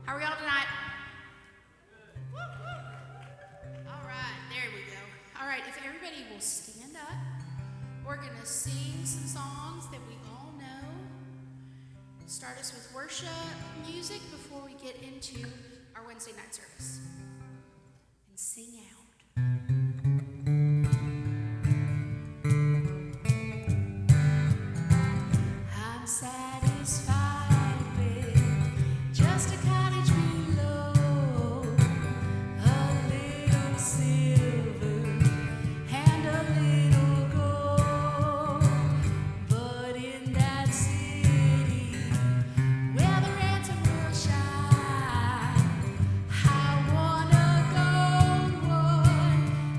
How are y'all tonight? All right, there we go. All right, if everybody will stand up, we're going to sing some songs that we all know. Start us with worship music before we get into our Wednesday night service. And sing out. I'm satisfied with just a cottage below, a little silver and a little gold. But in that city where the ransom will shine, I want a gold one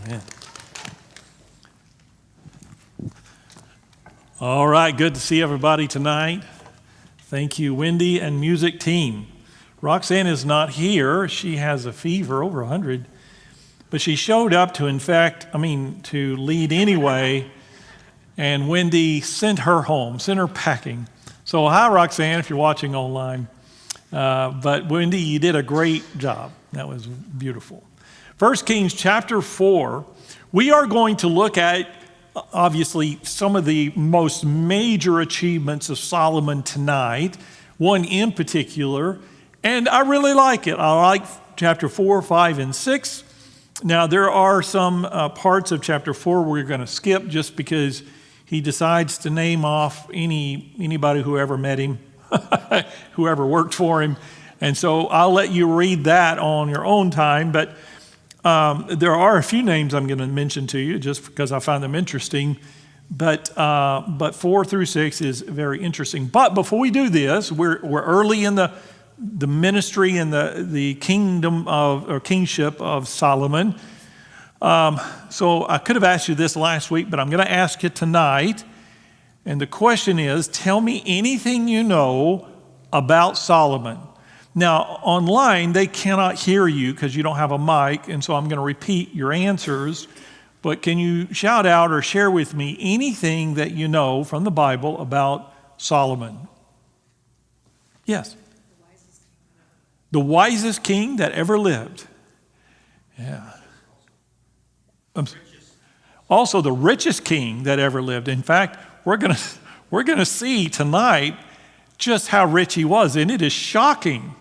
Amen. All right, good to see everybody tonight. Thank you, Wendy and music team. Roxanne is not here. She has a fever, over 100. But she showed up to lead anyway. And Wendy sent her home, sent her packing. So hi, Roxanne, if you're watching online. But Wendy, you did a great job. That was beautiful. 1 Kings chapter 4, we are going to look at, obviously, some of the most major achievements of Solomon tonight, one in particular, and I really like it. I like chapter 4, 5, and 6. Now, there are some parts of chapter 4 we're going to skip just because he decides to name off anybody who ever met him, whoever worked for him. And so I'll let you read that on your own time. But there are a few names I'm going to mention to you just because I find them interesting. But 4 through 6 is very interesting. But before we do this, we're early in the ministry and the kingdom or kingship of Solomon. So I could have asked you this last week, but I'm going to ask you tonight. And the question is, tell me anything you know about Solomon. Now, online, they cannot hear you because you don't have a mic, and so I'm going to repeat your answers. But can you shout out or share with me anything that you know from the Bible about Solomon? Yes. The wisest king that ever lived. Yeah. Also, the richest king that ever lived. In fact, we're going to see tonight just how rich he was, and it is shocking.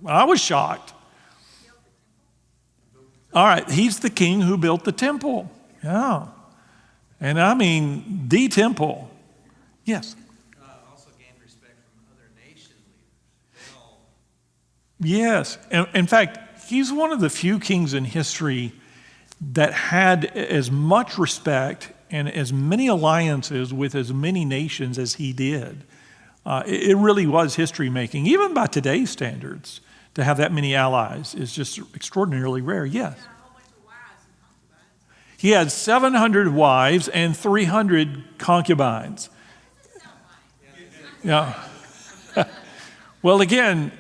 I was shocked. All right, he's the king who built the temple. Yeah. And I mean, the temple. Yes. Also gained respect from other nation leaders. Yes. In fact, he's one of the few kings in history that had as much respect and as many alliances with as many nations as he did. It really was history making, even by today's standards. To have that many allies is just extraordinarily rare. Yes. He had 700 wives and 300 concubines. Yeah. Well, again,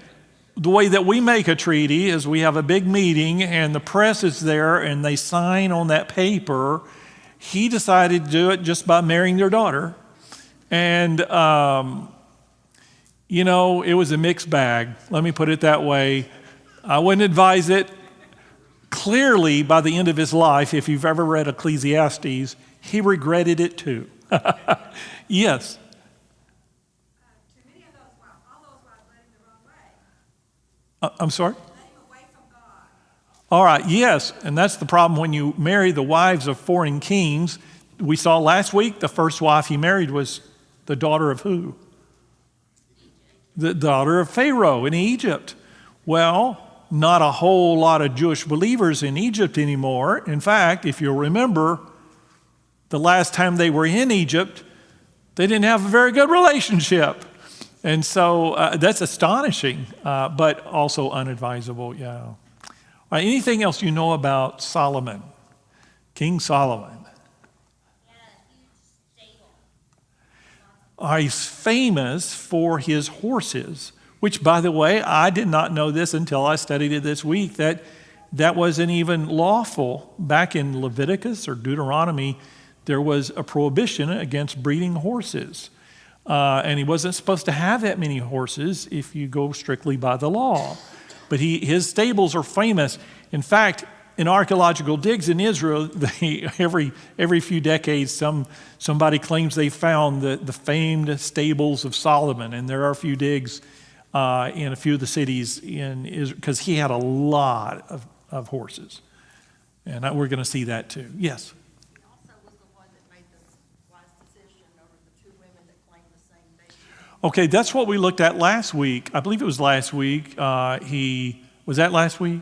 the way that we make a treaty is we have a big meeting and the press is there and they sign on that paper. He decided to do it just by marrying their daughter. And, it was a mixed bag. Let me put it that way. I wouldn't advise it. Clearly, by the end of his life, if you've ever read Ecclesiastes, he regretted it too. Yes. Too many of those wives, all those wives led him the wrong way. I'm sorry? Led him away from God. All right, yes, and that's the problem when you marry the wives of foreign kings. We saw last week the first wife he married was the daughter of who? The daughter of Pharaoh in Egypt. Well, not a whole lot of Jewish believers in Egypt anymore. In fact, if you'll remember, the last time they were in Egypt, they didn't have a very good relationship. And so that's astonishing, but also unadvisable, yeah. All right, anything else you know about Solomon, King Solomon? He's famous for his horses, which, by the way, I did not know this until I studied it this week, that wasn't even lawful. Back in Leviticus or Deuteronomy, there was a prohibition against breeding horses. And he wasn't supposed to have that many horses if you go strictly by the law. But his stables are famous. In fact, in archaeological digs in Israel, every few decades, somebody claims they found the famed stables of Solomon, and there are a few digs in a few of the cities in Israel because he had a lot of horses, and we're going to see that too. Yes. He also was the one that made the wise decision over the two women that claimed the same baby. Okay, that's what we looked at last week. I believe it was last week. Was that last week?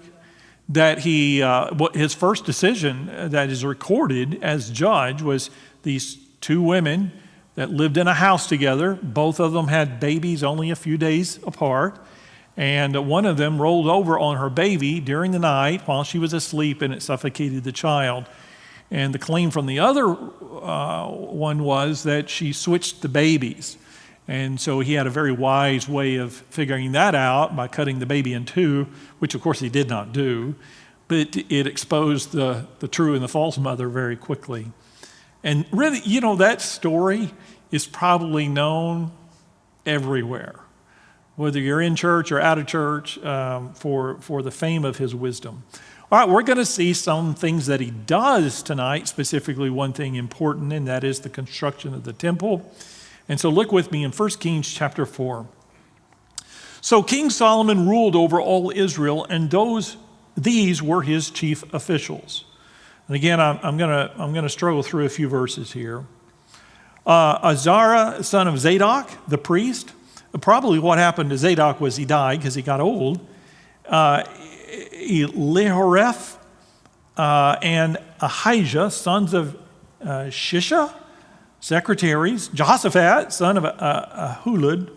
That his first decision that is recorded as judge was these two women that lived in a house together. Both of them had babies only a few days apart. And one of them rolled over on her baby during the night while she was asleep, and it suffocated the child. And the claim from the other one was that she switched the babies. And so he had a very wise way of figuring that out by cutting the baby in two, which of course he did not do. But it exposed the true and the false mother very quickly. And really, that story is probably known everywhere, whether you're in church or out of church, for the fame of his wisdom. All right, we're going to see some things that he does tonight, specifically one thing important, and that is the construction of the temple. And so look with me in 1 Kings chapter 4. So King Solomon ruled over all Israel, and these were his chief officials. And again, I'm going to struggle through a few verses here. Azariah, son of Zadok, the priest. Probably what happened to Zadok was he died because he got old. Lehoreph and Ahijah, sons of Shisha, secretaries. Jehoshaphat, son of Ahilud,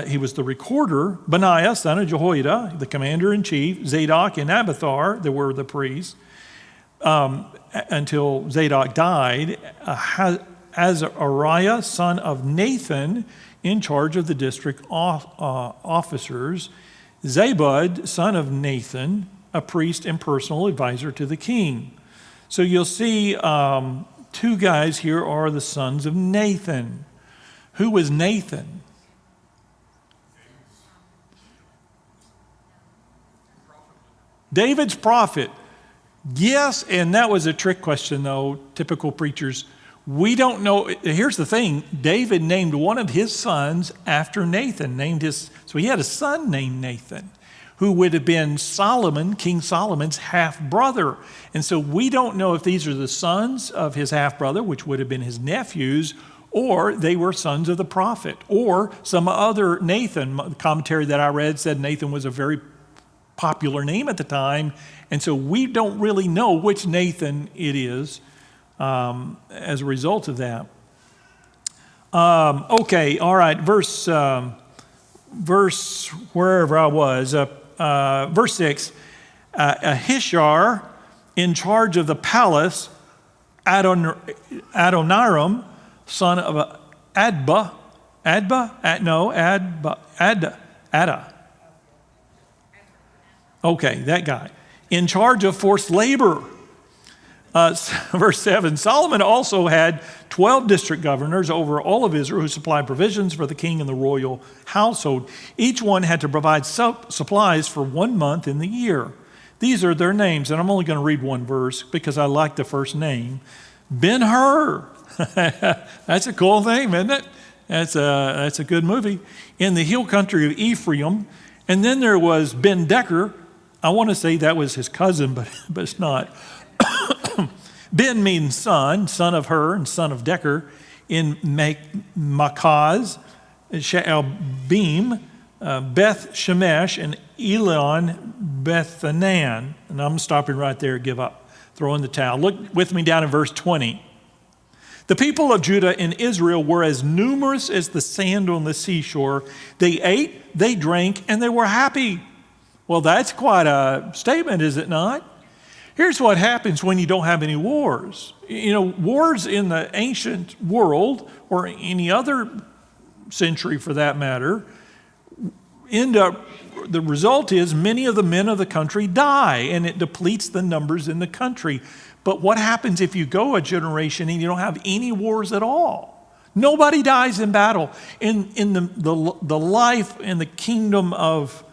he was the recorder. Benaiah, son of Jehoiada, the commander-in-chief. Zadok and Abiathar, they were the priests, until Zadok died. Azariah, son of Nathan, in charge of the district officers. Zabud, son of Nathan, a priest and personal advisor to the king. So you'll see two guys here are the sons of Nathan. Who was Nathan? David's prophet. Yes, and that was a trick question, though. Typical preachers. We don't know. Here's the thing. David named one of his sons after Nathan. So he had a son named Nathan, who would have been King Solomon's half-brother. And so we don't know if these are the sons of his half-brother, which would have been his nephews, or they were sons of the prophet, or some other Nathan. The commentary that I read said Nathan was a very popular name at the time, and so we don't really know which Nathan it is as a result of that. Okay, all right, verse wherever I was, verse 6, Ahishar, in charge of the palace, Adoniram, son of Adda. Okay, that guy. In charge of forced labor. Verse 7, Solomon also had 12 district governors over all of Israel who supplied provisions for the king and the royal household. Each one had to provide supplies for 1 month in the year. These are their names, and I'm only going to read one verse because I like the first name. Ben-Hur. That's a cool name, isn't it? That's a good movie. In the hill country of Ephraim. And then there was Ben-Decker. I want to say that was his cousin, but it's not. Ben means son of Hur, and son of Decker. In Makaz, Shaalbim, Beth Shemesh, and Elon Bethanan. And I'm stopping right there, give up, throw in the towel. Look with me down in verse 20. The people of Judah and Israel were as numerous as the sand on the seashore. They ate, they drank, and they were happy. Well, that's quite a statement, is it not? Here's what happens when you don't have any wars. Wars in the ancient world, or any other century for that matter, the result is many of the men of the country die, and it depletes the numbers in the country. But what happens if you go a generation and you don't have any wars at all? Nobody dies in battle. In the life and the kingdom of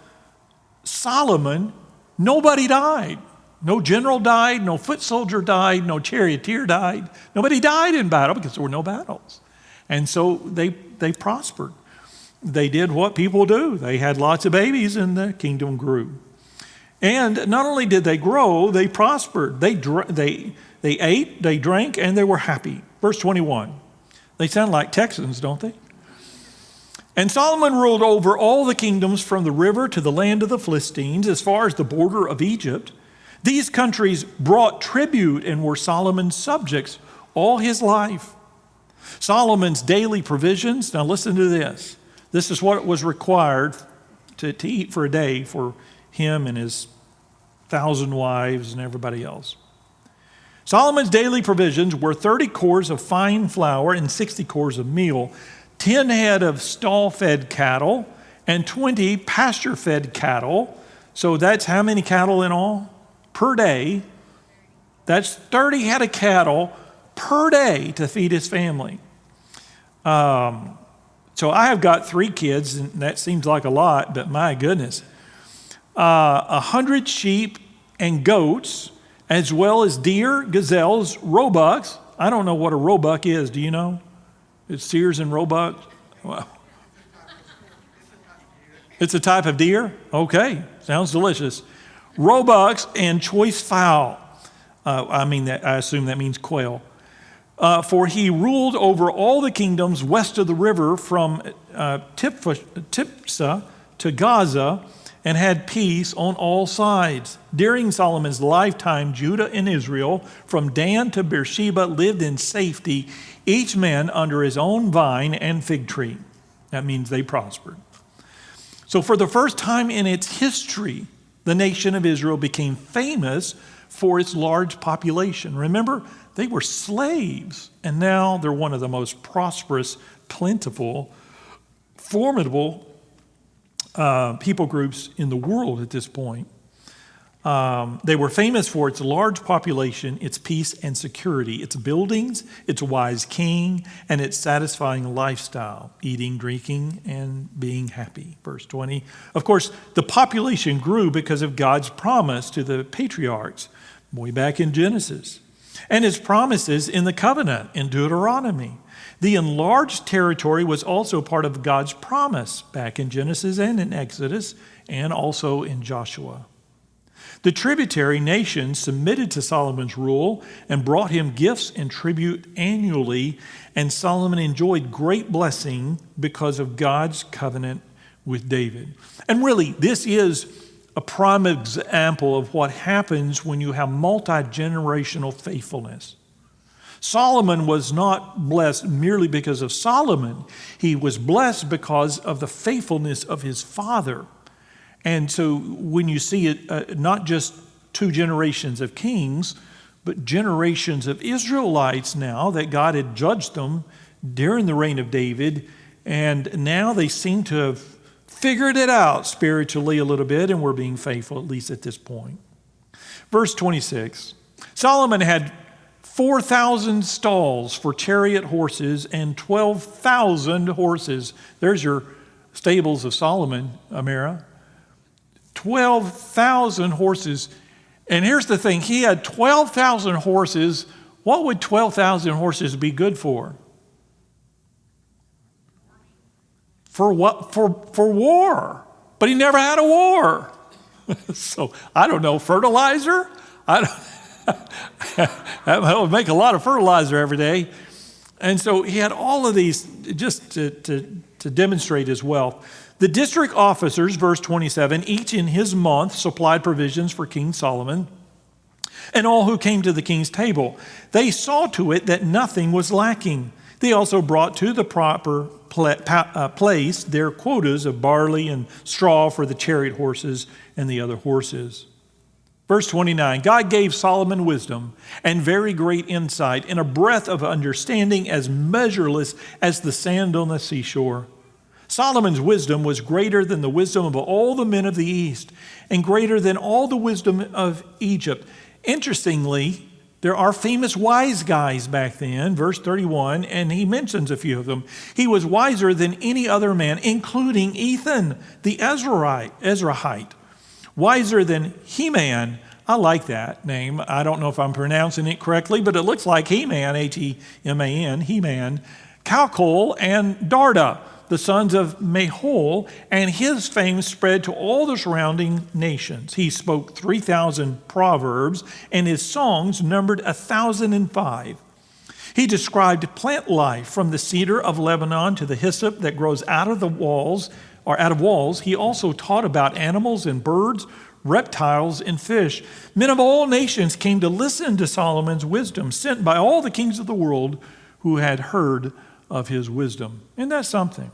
Solomon, nobody died. No general died, no foot soldier died, no charioteer died. Nobody died in battle because there were no battles. And so they prospered. They did what people do. They had lots of babies and the kingdom grew. And not only did they grow, they prospered. They ate, they drank, and they were happy. Verse 21. They sound like Texans, don't they? And Solomon ruled over all the kingdoms from the river to the land of the Philistines, as far as the border of Egypt. These countries brought tribute and were Solomon's subjects all his life. Solomon's daily provisions, now listen to this. This is what was required to eat for a day for him and his 1,000 wives and everybody else. Solomon's daily provisions were 30 cores of fine flour and 60 cores of meal, 10 head of stall-fed cattle, and 20 pasture-fed cattle. So that's how many cattle in all? Per day. That's 30 head of cattle per day to feed his family. So I have got 3 kids, and that seems like a lot, but my goodness. 100 sheep and goats, as well as deer, gazelles, roebucks. I don't know what a roebuck is. Do you know? It's Sears and Roebuck. Wow. It's a type of deer? Okay, sounds delicious. Roebucks and choice fowl. I assume that means quail. For he ruled over all the kingdoms west of the river from Tiphsah to Gaza, and had peace on all sides. During Solomon's lifetime, Judah and Israel, from Dan to Beersheba, lived in safety, each man under his own vine and fig tree. That means they prospered. So for the first time in its history, the nation of Israel became famous for its large population. Remember, they were slaves, and now they're one of the most prosperous, plentiful, formidable people groups in the world at this point. They were famous for its large population, its peace and security, its buildings, its wise king, and its satisfying lifestyle, eating, drinking, and being happy. Verse 20. Of course, the population grew because of God's promise to the patriarchs way back in Genesis, and his promises in the covenant in Deuteronomy. The enlarged territory was also part of God's promise back in Genesis and in Exodus and also in Joshua. The tributary nations submitted to Solomon's rule and brought him gifts and tribute annually, and Solomon enjoyed great blessing because of God's covenant with David. And really, this is a prime example of what happens when you have multi-generational faithfulness. Solomon was not blessed merely because of Solomon. He was blessed because of the faithfulness of his father. And so when you see it, not just 2 generations of kings, but generations of Israelites now that God had judged them during the reign of David, and now they seem to have figured it out spiritually a little bit, and were being faithful, at least at this point. Verse 26, Solomon had 4,000 stalls for chariot horses and 12,000 horses. There's your stables of Solomon, Amira. 12,000 horses. And here's the thing, he had 12,000 horses. What would 12,000 horses be good for? For what? For war. But he never had a war. So, I don't know, fertilizer? That would make a lot of fertilizer every day. And so he had all of these just to demonstrate his wealth. The district officers, verse 27, each in his month supplied provisions for King Solomon and all who came to the king's table. They saw to it that nothing was lacking. They also brought to the proper place their quotas of barley and straw for the chariot horses and the other horses. Verse 29, God gave Solomon wisdom and very great insight and a breadth of understanding as measureless as the sand on the seashore. Solomon's wisdom was greater than the wisdom of all the men of the East and greater than all the wisdom of Egypt. Interestingly, there are famous wise guys back then, verse 31, and he mentions a few of them. He was wiser than any other man, including Ethan, the Ezrahite. Wiser than Heman. I like that name. I don't know if I'm pronouncing it correctly, but it looks like Heman, H-E-M-A-N, Heman, Calcol, and Darda, the sons of Mahol, and his fame spread to all the surrounding nations. He spoke 3,000 proverbs, and his songs numbered 1,005. He described plant life from the cedar of Lebanon to the hyssop that grows out of walls. He also taught about animals and birds, reptiles and fish. Men of all nations came to listen to Solomon's wisdom, sent by all the kings of the world who had heard of his wisdom. Isn't that something?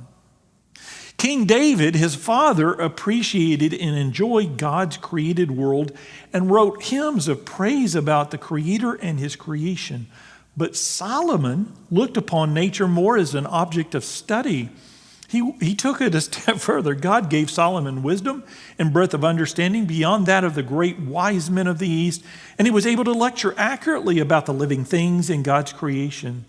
King David, his father, appreciated and enjoyed God's created world and wrote hymns of praise about the Creator and his creation. But Solomon looked upon nature more as an object of study. He took it a step further. God gave Solomon wisdom and breadth of understanding beyond that of the great wise men of the East, and he was able to lecture accurately about the living things in God's creation.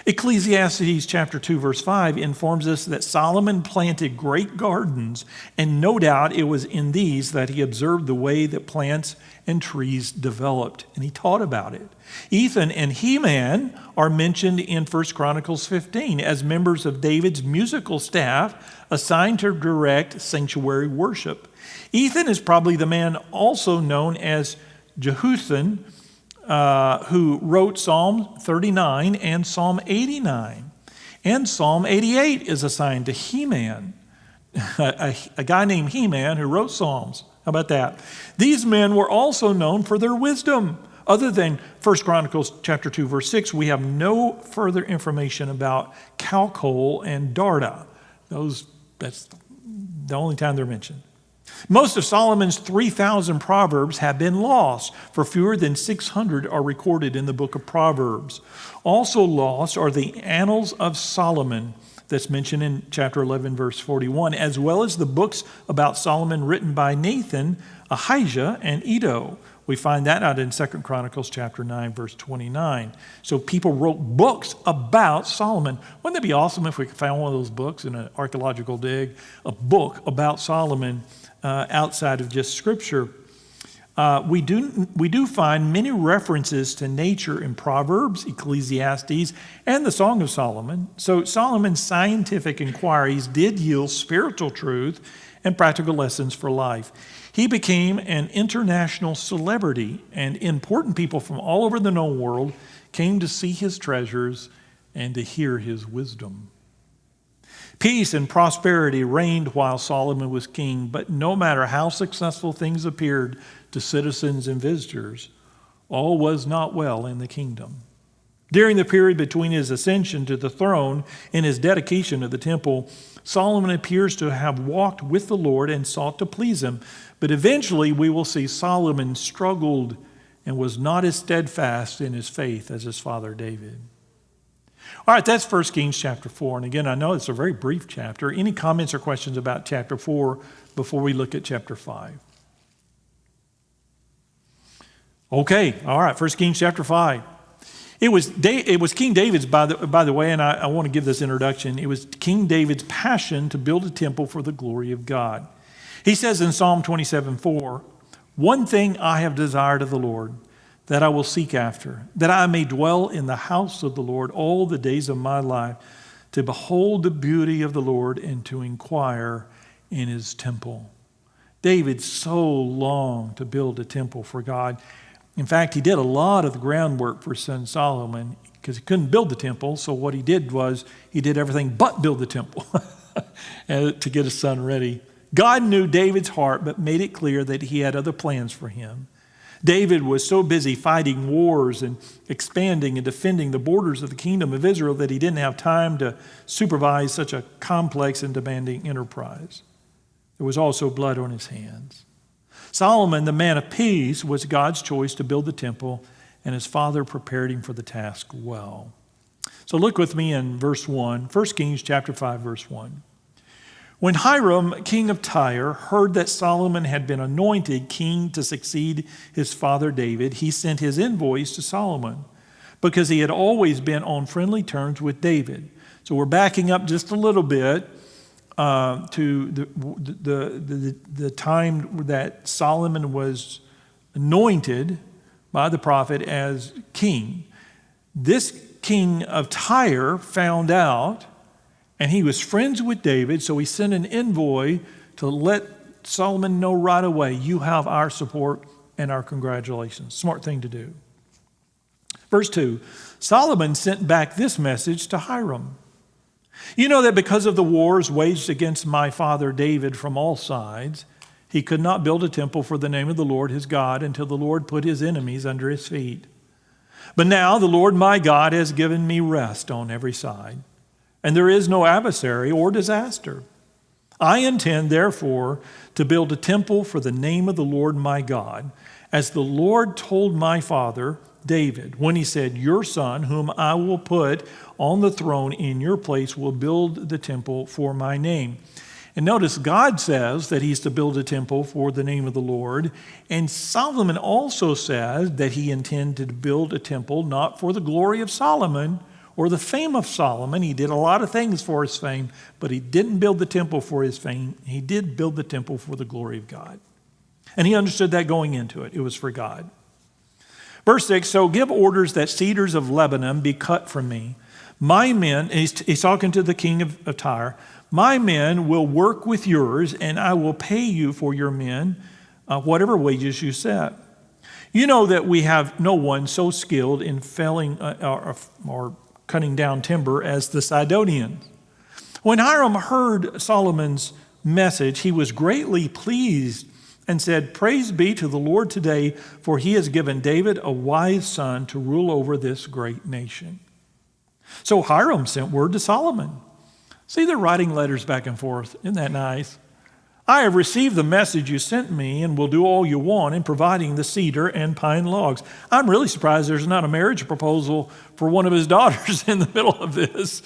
Ecclesiastes chapter 2, verse 5 informs us that Solomon planted great gardens, and no doubt it was in these that he observed the way that plants and trees developed, and he taught about it. Ethan and Heman are mentioned in 1 Chronicles 15 as members of David's musical staff assigned to direct sanctuary worship. Ethan is probably the man also known as Jehuthun, who wrote Psalm 39 and Psalm 89. And Psalm 88 is assigned to Heman, a guy named Heman who wrote Psalms. How about that? These men were also known for their wisdom. Other than 1 Chronicles chapter 2, verse 6, we have no further information about Calcol and Darda. That's the only time they're mentioned. Most of Solomon's 3,000 proverbs have been lost, for fewer than 600 are recorded in the book of Proverbs. Also lost are the Annals of Solomon that's mentioned in chapter 11, verse 41, as well as the books about Solomon written by Nathan, Ahijah, and Iddo. We find that out in 2 Chronicles chapter 9, verse 29. So people wrote books about Solomon. Wouldn't that be awesome if we found one of those books in an archaeological dig, a book about Solomon outside of just Scripture? We do find many references to nature in Proverbs, Ecclesiastes, and the Song of Solomon. So Solomon's scientific inquiries did yield spiritual truth and practical lessons for life. He became an international celebrity, and important people from all over the known world came to see his treasures and to hear his wisdom. Peace and prosperity reigned while Solomon was king, but no matter how successful things appeared to citizens and visitors, all was not well in the kingdom. During the period between his ascension to the throne and his dedication of the temple, Solomon appears to have walked with the Lord and sought to please him. But eventually we will see Solomon struggled and was not as steadfast in his faith as his father David. All right, that's 1 Kings chapter 4. And again, I know it's a very brief chapter. Any comments or questions about chapter 4 before we look at chapter 5? Okay, all right, 1 Kings chapter 5. It was King David's, by the way, and I want to give this introduction. It was King David's passion to build a temple for the glory of God. He says in Psalm 27:4, "One thing I have desired of the Lord, that I will seek after, that I may dwell in the house of the Lord all the days of my life, to behold the beauty of the Lord and to inquire in his temple." David so longed to build a temple for God. In fact, he did a lot of the groundwork for his son Solomon because he couldn't build the temple. So what he did was he did everything but build the temple to get his son ready. God knew David's heart, but made it clear that he had other plans for him. David was so busy fighting wars and expanding and defending the borders of the kingdom of Israel that he didn't have time to supervise such a complex and demanding enterprise. There was also blood on his hands. Solomon, the man of peace, was God's choice to build the temple, and his father prepared him for the task well. So look with me in verse 1, 1 Kings chapter 5, verse 1. When Hiram, king of Tyre, heard that Solomon had been anointed king to succeed his father David, he sent his envoys to Solomon because he had always been on friendly terms with David. So we're backing up just a little bit to the time that Solomon was anointed by the prophet as king. This king of Tyre found out, and he was friends with David, so he sent an envoy to let Solomon know right away, you have our support and our congratulations. Smart thing to do. Verse 2, Solomon sent back this message to Hiram. You know that because of the wars waged against my father David from all sides, he could not build a temple for the name of the Lord his God until the Lord put his enemies under his feet. But now the Lord my God has given me rest on every side, and there is no adversary or disaster. I intend, therefore, to build a temple for the name of the Lord my God, as the Lord told my father David, when he said, your son, whom I will put on the throne in your place, will build the temple for my name. And notice God says that he's to build a temple for the name of the Lord. And Solomon also says that he intended to build a temple not for the glory of Solomon or the fame of Solomon. He did a lot of things for his fame, but he didn't build the temple for his fame. He did build the temple for the glory of God. And he understood that going into it. It was for God. Verse 6, so give orders that cedars of Lebanon be cut from me. My men, he's talking to the king of Tyre, my men will work with yours, and I will pay you for your men whatever wages you set. You know that we have no one so skilled in felling or cutting down timber as the Sidonians. When Hiram heard Solomon's message, he was greatly pleased and said, praise be to the Lord today, for he has given David a wise son to rule over this great nation. So Hiram sent word to Solomon. See, they're writing letters back and forth. Isn't that nice? I have received the message you sent me and will do all you want in providing the cedar and pine logs. I'm really surprised there's not a marriage proposal for one of his daughters in the middle of this.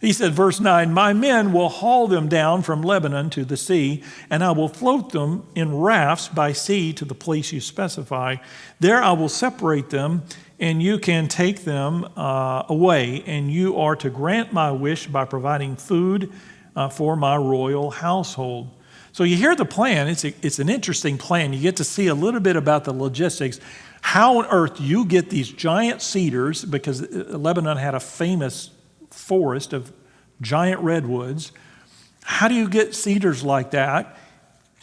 He said, verse 9, my men will haul them down from Lebanon to the sea, and I will float them in rafts by sea to the place you specify. There I will separate them, and you can take them away, and you are to grant my wish by providing food for my royal household. So you hear the plan. It's an interesting plan. You get to see a little bit about the logistics. How on earth you get these giant cedars, because Lebanon had a famous forest of giant redwoods. How do you get cedars like that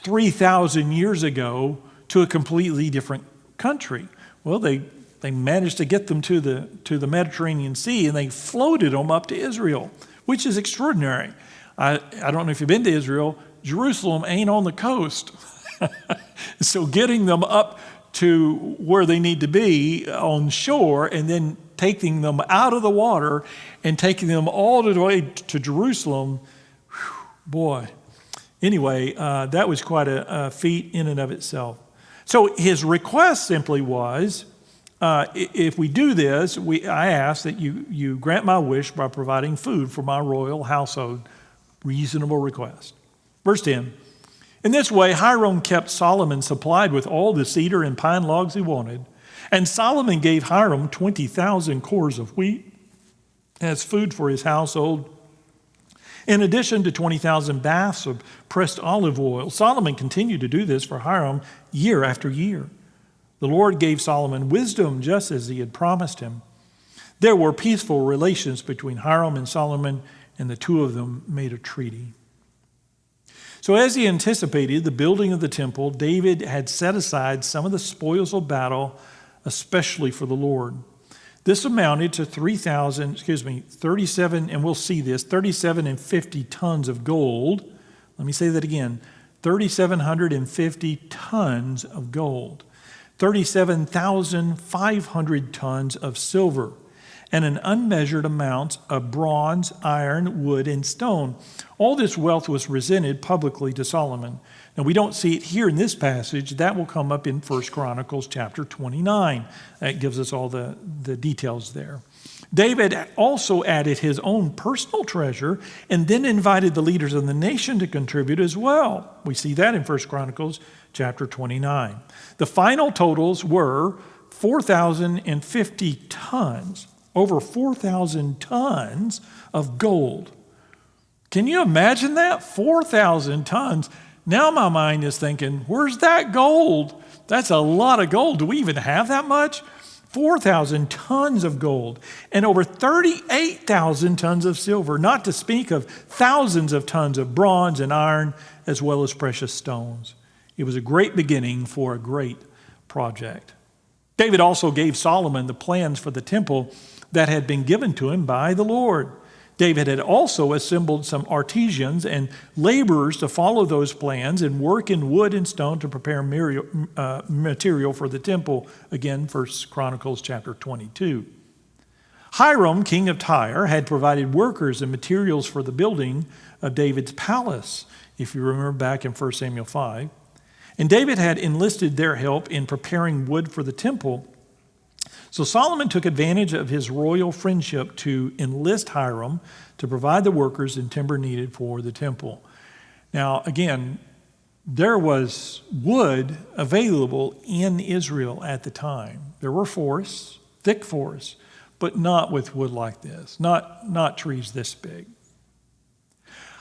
3,000 years ago to a completely different country? Well, they managed to get them to the Mediterranean Sea, and they floated them up to Israel, which is extraordinary. I don't know if you've been to Israel. Jerusalem ain't on the coast. So getting them up to where they need to be on shore and then taking them out of the water and taking them all the way to Jerusalem, boy. Anyway, that was quite a feat in and of itself. So his request simply was, if we do this, I ask that you grant my wish by providing food for my royal household. Reasonable request. Verse 10, in this way Hiram kept Solomon supplied with all the cedar and pine logs he wanted. And Solomon gave Hiram 20,000 cores of wheat as food for his household, in addition to 20,000 baths of pressed olive oil. Solomon continued to do this for Hiram year after year. The Lord gave Solomon wisdom just as he had promised him. There were peaceful relations between Hiram and Solomon, and the two of them made a treaty. So as he anticipated the building of the temple, David had set aside some of the spoils of battle, especially for the Lord. This amounted to 37, and we'll see this, 3750 tons of gold. Let me say that again, 3,750 tons of gold, 37,500 tons of silver, and an unmeasured amount of bronze, iron, wood, and stone. All this wealth was presented publicly to Solomon. Now, we don't see it here in this passage. That will come up in 1 Chronicles chapter 29. That gives us all the details there. David also added his own personal treasure and then invited the leaders of the nation to contribute as well. We see that in 1 Chronicles chapter 29. The final totals were 4,050 tons, over 4,000 tons of gold. Can you imagine that? 4,000 tons. Now my mind is thinking, where's that gold? That's a lot of gold. Do we even have that much? 4,000 tons of gold and over 38,000 tons of silver, not to speak of thousands of tons of bronze and iron, as well as precious stones. It was a great beginning for a great project. David also gave Solomon the plans for the temple that had been given to him by the Lord. David had also assembled some artisans and laborers to follow those plans and work in wood and stone to prepare material for the temple. Again, 1 Chronicles chapter 22. Hiram, king of Tyre, had provided workers and materials for the building of David's palace. if you remember back in 1 Samuel 5. And David had enlisted their help in preparing wood for the temple. So Solomon took advantage of his royal friendship to enlist Hiram to provide the workers and timber needed for the temple. Now, again, there was wood available in Israel at the time. There were forests, thick forests, but not with wood like this, not trees this big.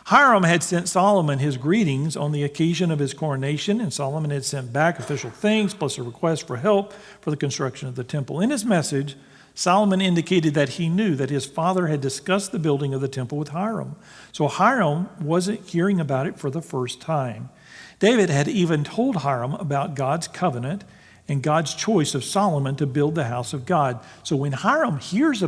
Hiram had sent Solomon his greetings on the occasion of his coronation, and Solomon had sent back official things plus a request for help for the construction of the temple. In his message, Solomon indicated that he knew that his father had discussed the building of the temple with Hiram. So Hiram wasn't hearing about it for the first time. David had even told Hiram about God's covenant and God's choice of Solomon to build the house of God. So when Hiram hears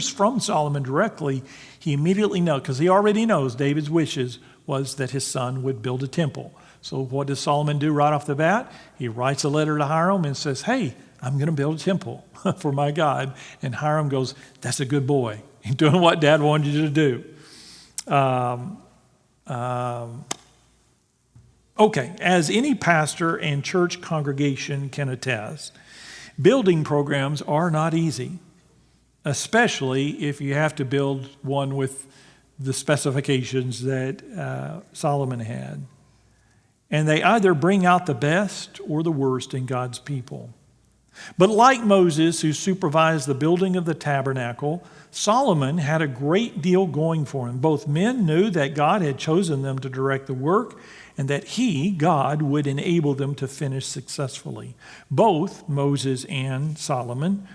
from Solomon directly, he immediately knows, because he already knows David's wishes was that his son would build a temple. So what does Solomon do right off the bat? He writes a letter to Hiram and says, hey, I'm going to build a temple for my God. And Hiram goes, that's a good boy. He's doing what Dad wanted you to do. Okay, as any pastor and church congregation can attest, building programs are not easy, especially if you have to build one with the specifications that Solomon had. And they either bring out the best or the worst in God's people. But like Moses, who supervised the building of the tabernacle, Solomon had a great deal going for him. Both men knew that God had chosen them to direct the work and that he, God, would enable them to finish successfully. Both Moses and Solomon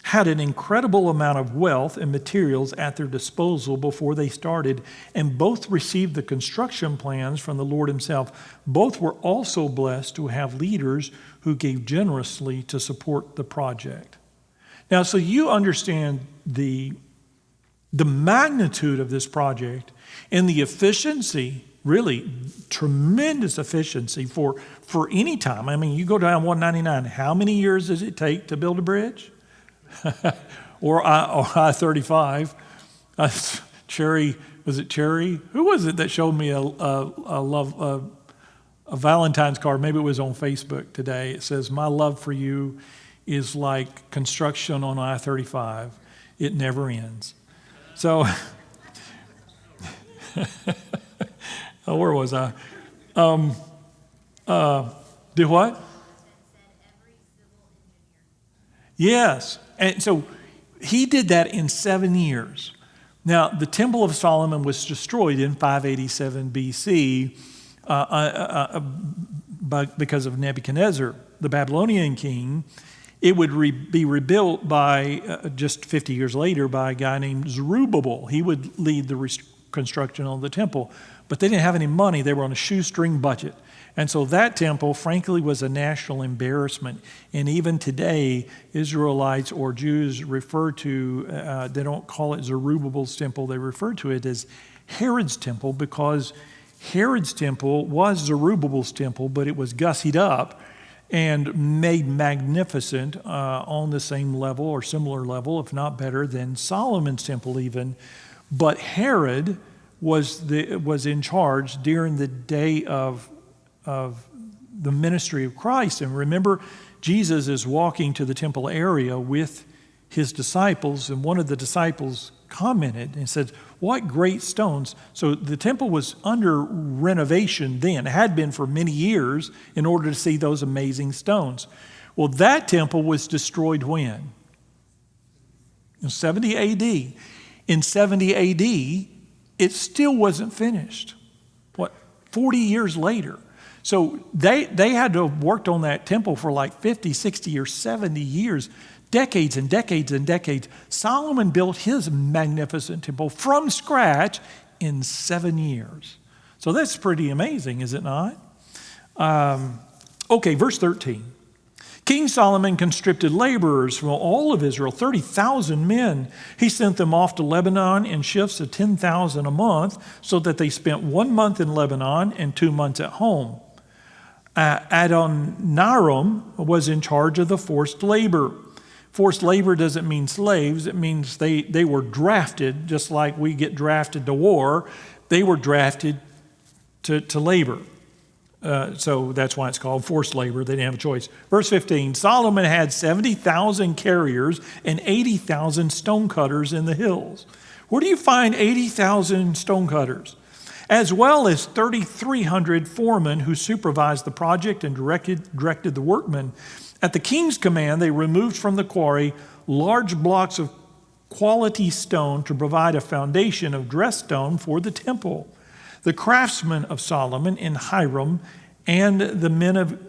had an incredible amount of wealth and materials at their disposal before they started, and both received the construction plans from the Lord himself. Both were also blessed to have leaders who gave generously to support the project. Now, so you understand the magnitude of this project and the efficiency, really tremendous efficiency for any time. I mean, you go down 199, how many years does it take to build a bridge? or I-35. Cherry, was it Cherry? Who was it that showed me a Valentine's card? Maybe it was on Facebook today. It says, my love for you is like construction on I-35. It never ends. So, where was I? Do what? Yes. And so he did that in 7 years. Now, the Temple of Solomon was destroyed in 587 BC because of Nebuchadnezzar, the Babylonian king. It would be rebuilt by just 50 years later by a guy named Zerubbabel. He would lead the construction of the temple. But they didn't have any money. They were on a shoestring budget. And so that temple, frankly, was a national embarrassment. And even today, Israelites or Jews refer to, they don't call it Zerubbabel's temple, they refer to it as Herod's temple, because Herod's temple was Zerubbabel's temple, but it was gussied up and made magnificent on the same level or similar level, if not better, than Solomon's temple even. But Herod was in charge during the day of the ministry of Christ. And remember, Jesus is walking to the temple area with his disciples, and one of the disciples commented and said, what great stones. So the temple was under renovation then. It had been for many years in order to see those amazing stones. Well, that temple was destroyed when? In 70 AD. In 70 AD, it still wasn't finished. 40 years later. So they had to have worked on that temple for like 50, 60, or 70 years, decades and decades and decades. Solomon built his magnificent temple from scratch in 7 years. So that's pretty amazing, is it not? Okay, verse 13. King Solomon conscripted laborers from all of Israel, 30,000 men. He sent them off to Lebanon in shifts of 10,000 a month, so that they spent 1 month in Lebanon and 2 months at home. Adoniram was in charge of the forced labor. Forced labor doesn't mean slaves. It means they were drafted, just like we get drafted to war. They were drafted to labor. So that's why it's called forced labor. They didn't have a choice. Verse 15, Solomon had 70,000 carriers and 80,000 stonecutters in the hills. Where do you find 80,000 stonecutters? As well as 3,300 foremen who supervised the project and directed the workmen. At the king's command, they removed from the quarry large blocks of quality stone to provide a foundation of dressed stone for the temple. The craftsmen of Solomon in Hiram and the men of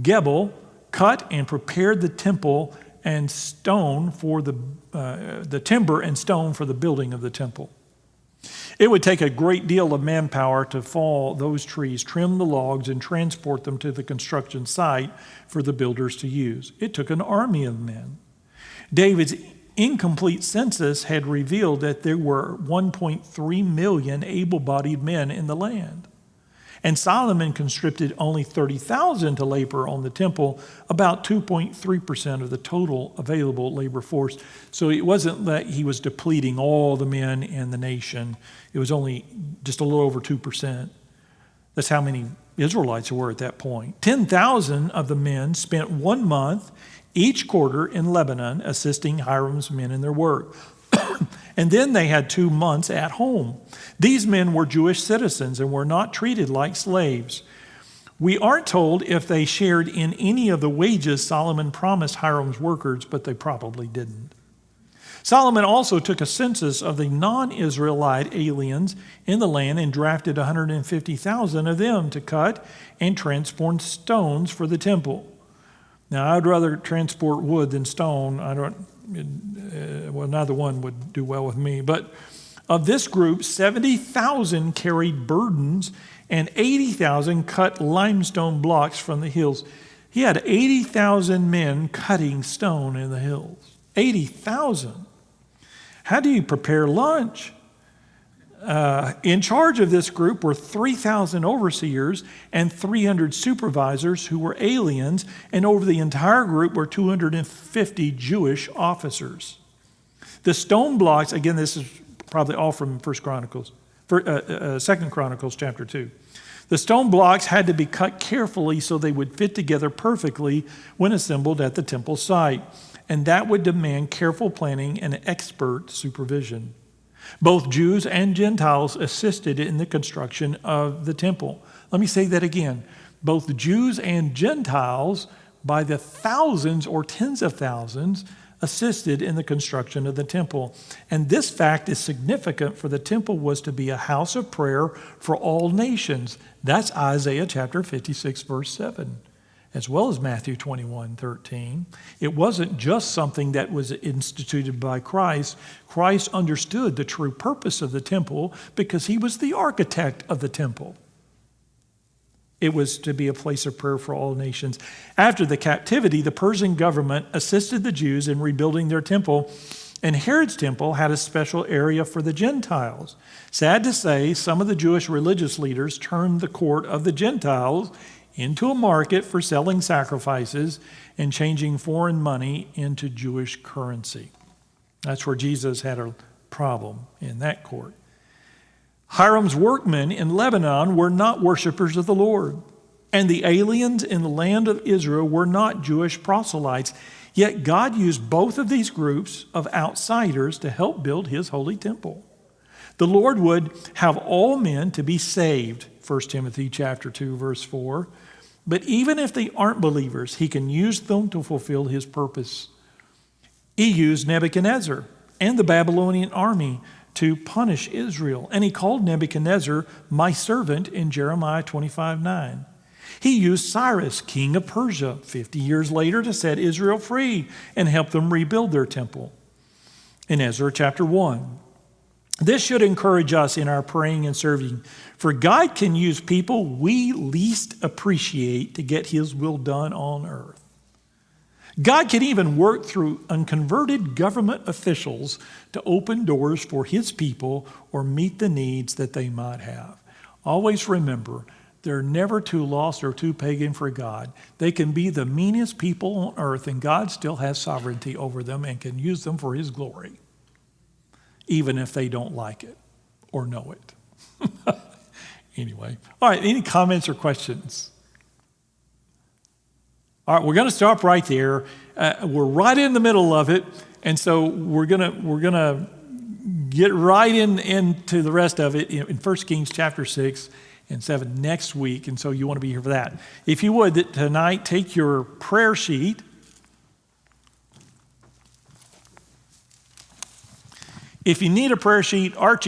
Gebel cut and prepared the temple and stone for the timber and stone for the building of the temple. It would take a great deal of manpower to fall those trees, trim the logs, and transport them to the construction site for the builders to use. It took an army of men. David's incomplete census had revealed that there were 1.3 million able-bodied men in the land. And Solomon conscripted only 30,000 to labor on the temple, about 2.3% of the total available labor force. So it wasn't that he was depleting all the men in the nation. It was only just a little over 2%. That's how many Israelites there were at that point. 10,000 of the men spent 1 month each quarter in Lebanon assisting Hiram's men in their work. And then they had 2 months at home. These men were Jewish citizens and were not treated like slaves. We aren't told if they shared in any of the wages Solomon promised Hiram's workers, but they probably didn't. Solomon also took a census of the non-Israelite aliens in the land and drafted 150,000 of them to cut and transport stones for the temple. Now, I'd rather transport wood than stone. Neither one would do well with me. But of this group, 70,000 carried burdens and 80,000 cut limestone blocks from the hills. He had 80,000 men cutting stone in the hills. 80,000. How do you prepare lunch? In charge of this group were 3,000 overseers and 300 supervisors who were aliens, and over the entire group were 250 Jewish officers. The stone blocks, again, this is probably all from 2 Chronicles chapter 2. The stone blocks had to be cut carefully so they would fit together perfectly when assembled at the temple site, and that would demand careful planning and expert supervision. Both Jews and Gentiles assisted in the construction of the temple. Let me say that again. Both Jews and Gentiles, by the thousands or tens of thousands, assisted in the construction of the temple. And this fact is significant, for the temple was to be a house of prayer for all nations. That's Isaiah chapter 56, verse 7. As well as Matthew 21:13. It wasn't just something that was instituted by Christ. Christ understood the true purpose of the temple because he was the architect of the temple. It was to be a place of prayer for all nations. After the captivity, the Persian government assisted the Jews in rebuilding their temple, and Herod's temple had a special area for the Gentiles. Sad to say, some of the Jewish religious leaders turned the court of the Gentiles into a market for selling sacrifices and changing foreign money into Jewish currency. That's where Jesus had a problem, in that court. Hiram's workmen in Lebanon were not worshipers of the Lord, and the aliens in the land of Israel were not Jewish proselytes. Yet God used both of these groups of outsiders to help build his holy temple. The Lord would have all men to be saved, 1 Timothy chapter 2, verse 4. But even if they aren't believers, he can use them to fulfill his purpose. He used Nebuchadnezzar and the Babylonian army to punish Israel. And he called Nebuchadnezzar my servant in Jeremiah 25:9. He used Cyrus, king of Persia, 50 years later to set Israel free and help them rebuild their temple. In Ezra chapter 1. This should encourage us in our praying and serving, for God can use people we least appreciate to get his will done on earth. God can even work through unconverted government officials to open doors for his people or meet the needs that they might have. Always remember, they're never too lost or too pagan for God. They can be the meanest people on earth, and God still has sovereignty over them and can use them for his glory, even if they don't like it or know it. anyway. All right, any comments or questions? All right, we're going to stop right there. We're right in the middle of it, and so we're gonna get right into the rest of it in 1 Kings chapter 6 and 7 next week, and so you want to be here for that. If you would, tonight, take your prayer sheet. If you need a prayer sheet, Archie